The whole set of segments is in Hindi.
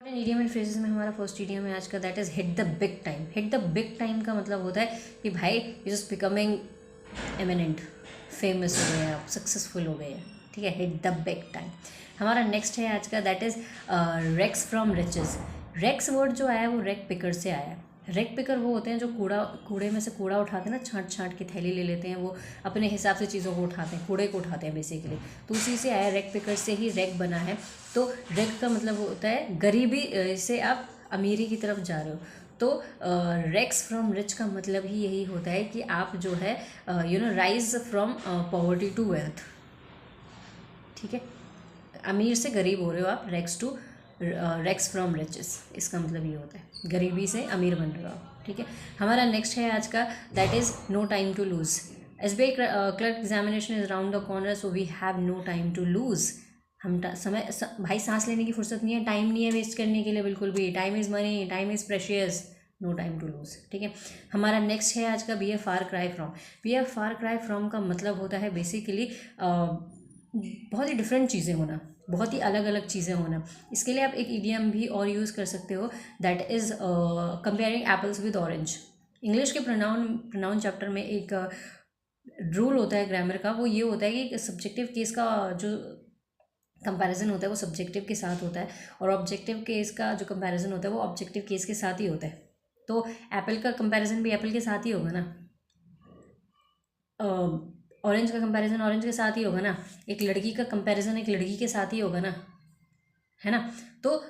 इडियम एंड फ्रेजेस में हमारा फर्स्ट इडियम है आज का, that is hit the big time. Hit the big time का मतलब होता है कि भाई you just becoming eminent, famous हो गए आप, सक्सेसफुल हो गए हैं, ठीक है, हिट द बिग टाइम। हमारा नेक्स्ट है आज का, that is rags from riches. Rags word जो आया है वो रेक पिकर से आया है। रेक पिकर वो होते हैं जो कूड़े में से कूड़ा उठा के ना छांट छांट के थैली ले लेते हैं, वो अपने हिसाब से चीज़ों को उठाते हैं, कूड़े को उठाते हैं बेसिकली, तो उसी से आया, रेक पिकर से ही रेक बना है। तो रेक का मतलब होता है गरीबी से आप अमीरी की तरफ जा रहे हो, तो रेक्स फ्रॉम रिच का मतलब ही यही होता है कि आप जो है rise from poverty to wealth, ठीक है, अमीर से गरीब हो रहे हो आप, रेक्स फ्रॉम रिचेस, इसका मतलब ये होता है गरीबी से अमीर बन रहे हो आप, ठीक है। हमारा नेक्स्ट है आज का, that is no time to lose. SBI clerk examination is round the corner, so we have no time to lose. हम भाई सांस लेने की फुर्सत नहीं है, टाइम नहीं है वेस्ट करने के लिए बिल्कुल भी। Time is money, time is precious, no time to lose, ठीक है। हमारा नेक्स्ट है आज का, be a far cry from. Be a far cry from का मतलब होता है बेसिकली बहुत ही डिफरेंट चीज़ें होना, बहुत ही अलग अलग चीज़ें होना। इसके लिए आप एक इडियम भी और यूज़ कर सकते हो, that is comparing apples with orange. English के प्रोनाउन चैप्टर में एक रूल होता है ग्रामर का, वो ये होता है कि सब्जेक्टिव केस का जो कंपैरिजन होता है वो सब्जेक्टिव के साथ होता है, और ऑब्जेक्टिव केस का जो कंपैरिजन होता है वो ऑब्जेक्टिव केस के साथ ही होता है। तो एप्पल का कंपैरिजन भी एप्पल के साथ ही होगा ना, ऑरेंज का कंपैरिजन ऑरेंज के साथ ही होगा ना, एक लड़की का कंपैरिजन एक लड़की के साथ ही होगा ना, है ना। तो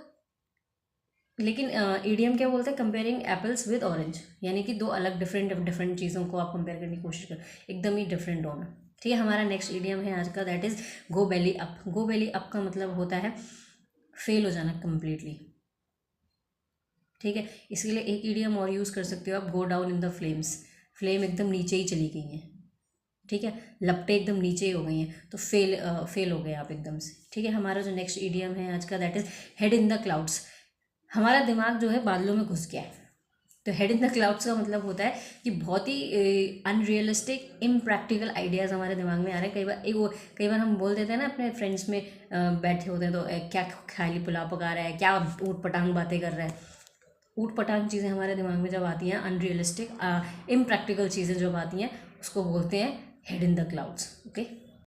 लेकिन ईडीएम क्या बोलते हैं, कंपेयरिंग एप्पल्स विद ऑरेंज, यानी कि दो अलग डिफरेंट चीज़ों को आप कंपेयर करने की कोशिश करो, एकदम ही डिफरेंट होना, ठीक है। हमारा नेक्स्ट ईडीएम है आज का, that is go belly up. Go belly up का मतलब होता है फेल हो जाना कम्प्लीटली, ठीक है। इसके लिए एक ईडीएम और यूज़ कर सकते हो आप, go down in the flames. Flame एकदम नीचे ही चली गई हैं, ठीक है, लपटें एकदम नीचे ही हो गई हैं, तो फेल हो गए आप एकदम से, ठीक है। हमारा जो नेक्स्ट ईडीएम है आज का, that is head in the clouds. हमारा दिमाग जो है बादलों में घुस गया है, तो हेड इन द क्लाउड्स का मतलब होता है कि बहुत ही अनरियलिस्टिक इम्प्रैक्टिकल आइडियाज़ हमारे दिमाग में आ रहे हैं। कई बार हम बोल देते हैं ना अपने फ्रेंड्स में, बैठे होते हैं तो क्या खाली पुलाव पका रहा है, क्या ऊट पटांग बातें कर रहा है। ऊट पटांग चीज़ें हमारे दिमाग में जब आती हैं, अनरियलिस्टिक इम्प्रैक्टिकल चीज़ें जब आती हैं, उसको बोलते हैं head in the clouds, okay.